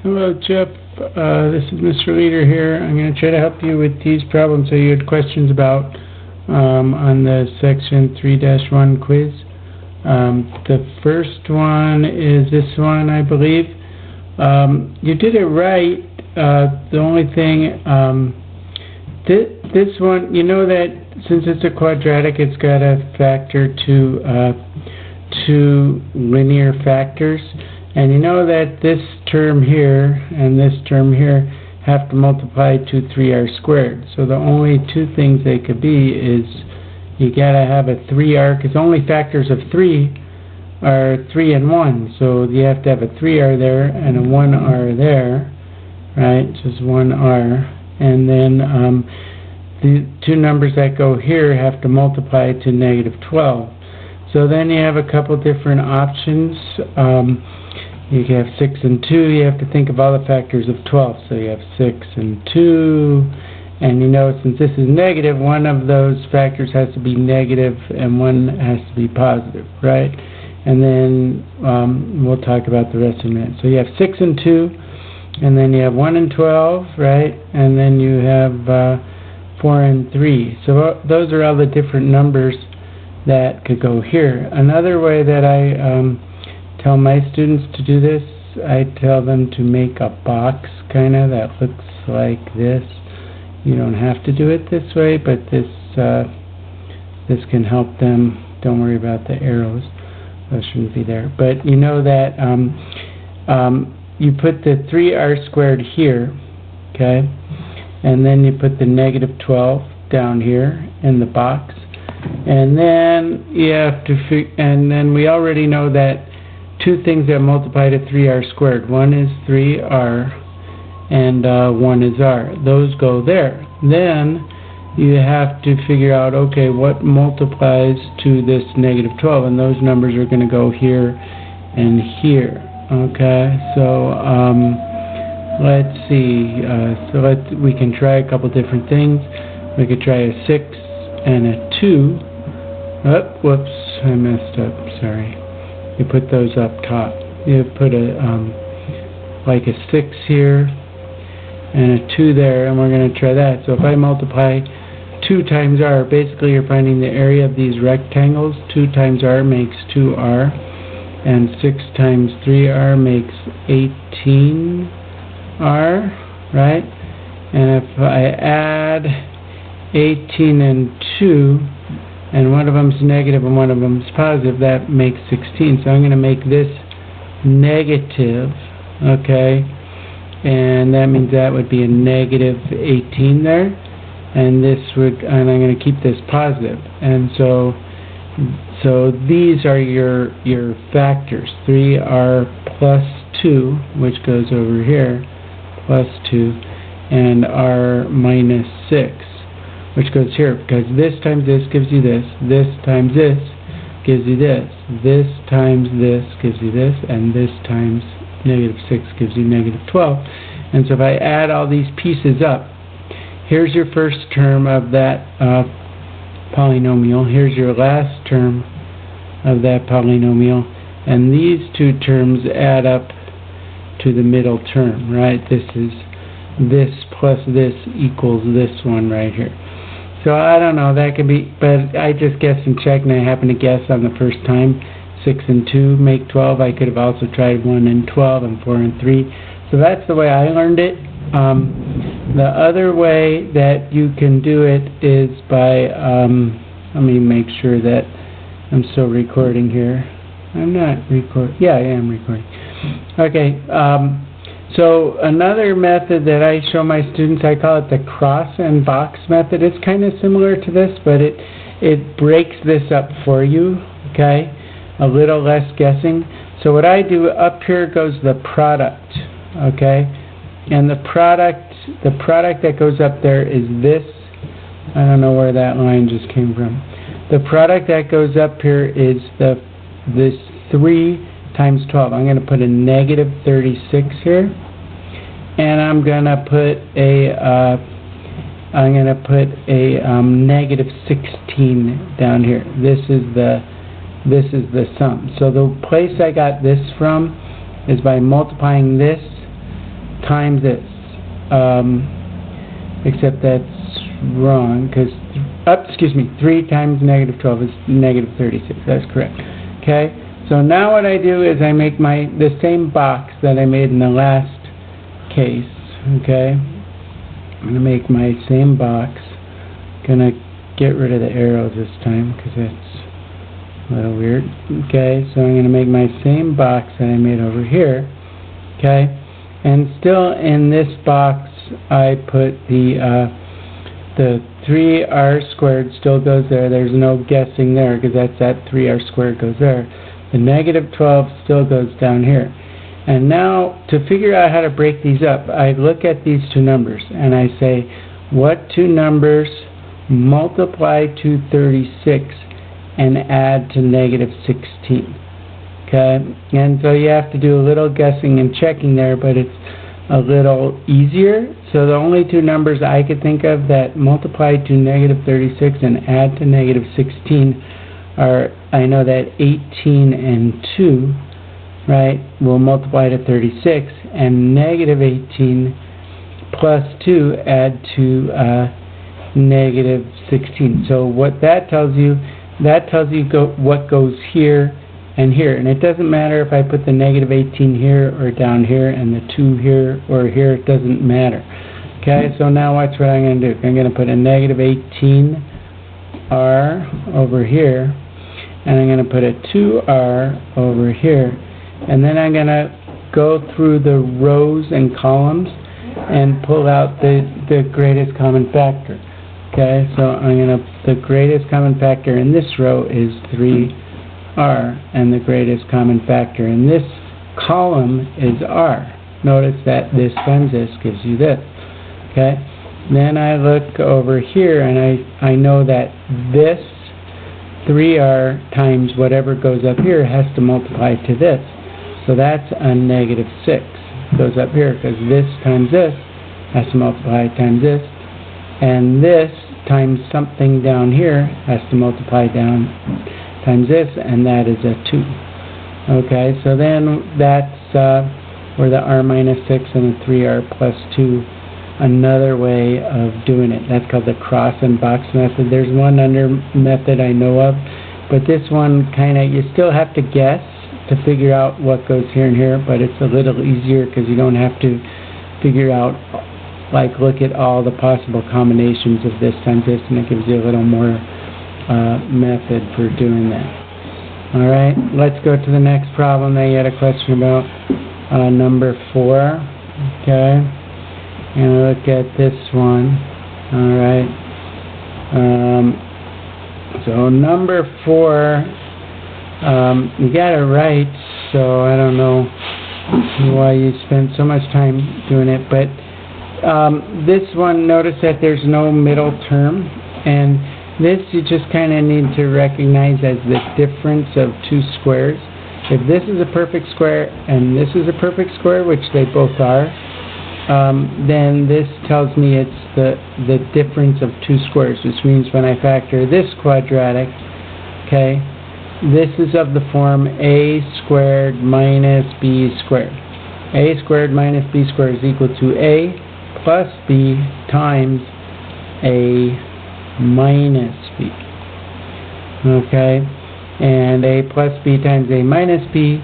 Hello, Jeff. This is Mr. Leader here. I'm going to try to help you with these problems that you had questions about on the Section 3-1 quiz. The first one is this one, I believe. You did it right. The only thing, this one, you know that since it's a quadratic, it's got to factor two linear factors. And you know that this term here and this term here have to multiply to 3r squared. So the only two things they could be is you gotta have a 3r, because only factors of 3 are 3 and 1. So you have to have a 3r there and a 1r there, right? Just 1r. And then the two numbers that go here have to multiply to -12. So then you have a couple different options. You have 6 and 2. You have to think of all the factors of 12. So you have 6 and 2. And you know, since this is negative, one of those factors has to be negative and one has to be positive, right? And then we'll talk about the rest in a minute. So you have 6 and 2. And then you have 1 and 12, right? And then you have 4 and 3. So those are all the different numbers that could go here. Another way that I tell my students to do this, I tell them to make a box kind of that looks like this. You don't have to do it this way, but this can help them. Don't worry about the arrows. Those shouldn't be there. But you know that you put the 3r squared here, okay? And then you put the -12 down here in the box. And then you have to and then we already know that two things that multiply to 3r squared. One is 3r and one is r. Those go there. Then you have to figure out, okay, what multiplies to this -12, and those numbers are going to go here and here. Okay, so let's see. We can try a couple different things. We could try a 6 and a 2. Oh, whoops, I messed up. Sorry. You put those up top. You put a like a 6 here and a 2 there, and we're going to try that. So if I multiply 2 times r, basically you're finding the area of these rectangles. 2 times r makes 2r, and 6 times 3r makes 18r, right? And if I add 18 and 2, and one of them is negative and one of them is positive, that makes 16. So I'm going to make this negative, okay? And that means that would be a -18 there. And this would, and I'm going to keep this positive. And so these are your factors. 3r plus 2, which goes over here, plus 2, and r minus 6. Which goes here, because this times this gives you this times this gives you this times this gives you this, and this times -6 gives you -12. And so if I add all these pieces up, here's your first term of that polynomial, here's your last term of that polynomial, and these two terms add up to the middle term, right? This is this plus this equals this one right here. So I don't know, that could be, but I just guessed and checked, and I happened to guess on the first time 6 and 2 make 12. I could have also tried 1 and 12 and 4 and 3. So that's the way I learned it. The other way that you can do it is by, let me make sure that I'm still recording here. I'm not recording. Yeah, I am recording. Okay. So another method that I show my students, I call it the cross and box method. It's kind of similar to this, but it breaks this up for you, okay? A little less guessing. So what I do, up here goes the product, okay? And the product that goes up there is this. I don't know where that line just came from. The product that goes up here is this 3 times 12. I'm going to put a -36 here, and I'm going to put a -16 down here. This is the sum. So the place I got this from is by multiplying this times this. Except that's wrong, because, excuse me, 3 times negative 12 is negative 36. That's correct. Okay? So now what I do is I make the same box that I made in the last case. Okay? I'm going to make my same box. Going to get rid of the arrows this time, because that's a little weird. Okay? So I'm going to make my same box that I made over here. Okay? And still in this box, I put the 3r squared still goes there. There's no guessing there, because that's that 3r squared goes there. The negative 12 still goes down here. And now, to figure out how to break these up, I look at these two numbers, and I say, what two numbers multiply to 36 and add to negative 16? Okay? And so you have to do a little guessing and checking there, but it's a little easier. So the only two numbers I could think of that multiply to negative 36 and add to negative 16 are, I know that 18 and 2, right, will multiply to 36, and negative 18 plus 2 add to negative 16. So what that tells you what goes here and here. And it doesn't matter if I put the negative 18 here or down here and the 2 here or here, it doesn't matter. Okay, so now watch what I'm going to do. I'm going to put a negative 18r over here, and I'm going to put a 2r over here, and then I'm going to go through the rows and columns and pull out the greatest common factor. Okay, so the greatest common factor in this row is 3r, and the greatest common factor in this column is r. Notice that this times this gives you this. Okay, then I look over here, and I know that this 3r times whatever goes up here has to multiply to this. So that's a negative 6. Goes up here, because this times this has to multiply times this. And this times something down here has to multiply down times this, and that is a 2. Okay, so then that's where the r minus 6 and the 3r plus 2, another way of doing it. That's called the cross and box method. There's one other method I know of, but this one you still have to guess to figure out what goes here and here, but it's a little easier because you don't have to figure out, look at all the possible combinations of this times this, and it gives you a little more method for doing that. Alright, let's go to the next problem that you had a question about, number 4. Okay, and look at this one. Alright, so number 4, you got it right, so I don't know why you spent so much time doing it, but this one, notice that there's no middle term, and this you just need to recognize as the difference of two squares. If this is a perfect square and this is a perfect square, which they both are, then this tells me it's the difference of two squares, which means when I factor this quadratic, okay, this is of the form a squared minus b squared. A squared minus b squared is equal to a plus b times a minus b. Okay, and a plus b times a minus b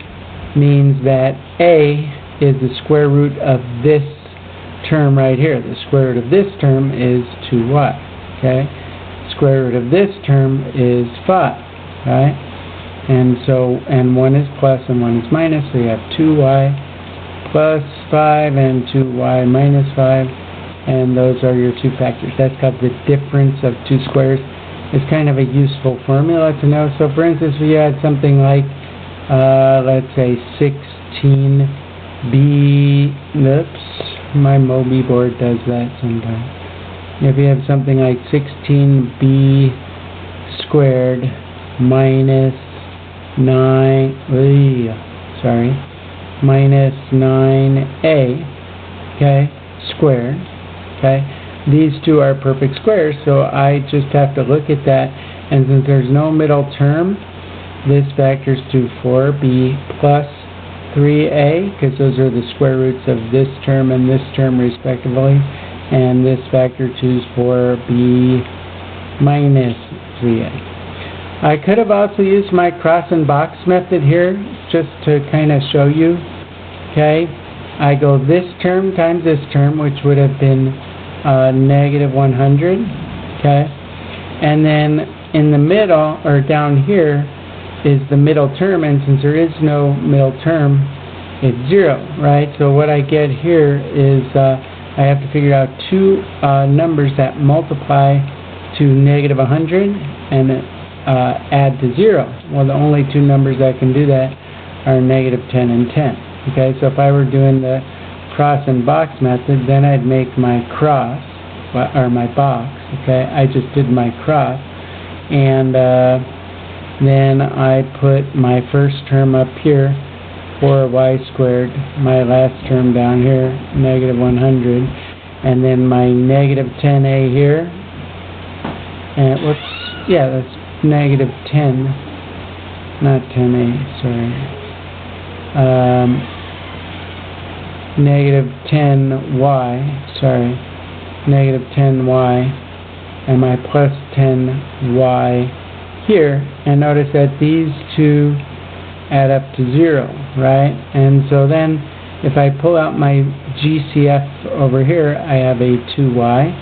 means that a is the square root of this term right here. The square root of this term is 2y. Okay, square root of this term is 5. Right, and so one is plus and one is minus, so you have 2y plus 5 and 2y minus 5, and those are your two factors. That's called the difference of two squares. It's kind of a useful formula to know. So for instance, if you had something like, let's say 16b, oops, my Moby board does that sometimes. If you have something like 16b squared minus 9a, okay, squared, okay, these two are perfect squares, so I just have to look at that, and since there's no middle term, this factors to 4b plus 3a, because those are the square roots of this term and this term respectively, and this factor 2 is 4b minus 3a. I could have also used my cross and box method here, just to kind of show you, okay? I go this term times this term, which would have been negative 100, okay? And then in the middle, or down here, is the middle term, and since there is no middle term, it's 0, right? So what I get here is I have to figure out two numbers that multiply to negative 100 and add to 0. Well, the only two numbers that can do that are negative 10 and 10. Okay, so if I were doing the cross and box method, then I'd make my cross, or my box, okay? I just did my cross, and then I put my first term up here, 4y squared, my last term down here, negative 100, and then my negative 10a here, and whoops, yeah, that's negative 10, not 10a, sorry. Negative 10y, sorry, negative 10y, and my plus 10y here, and notice that these two add up to 0, right? And so then, if I pull out my GCF over here, I have a 2y,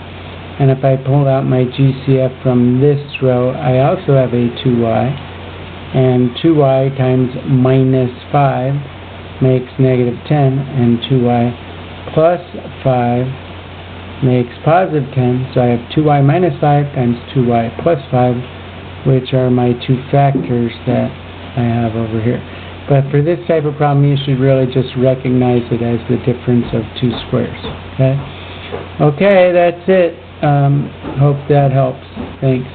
and if I pull out my GCF from this row, I also have a 2y, and 2y times minus 5 makes negative 10, and 2y plus 5 makes positive 10, so I have 2y minus 5 times 2y plus 5, which are my two factors that I have over here. But for this type of problem, you should really just recognize it as the difference of two squares, okay? Okay, that's it. Hope that helps. Thanks.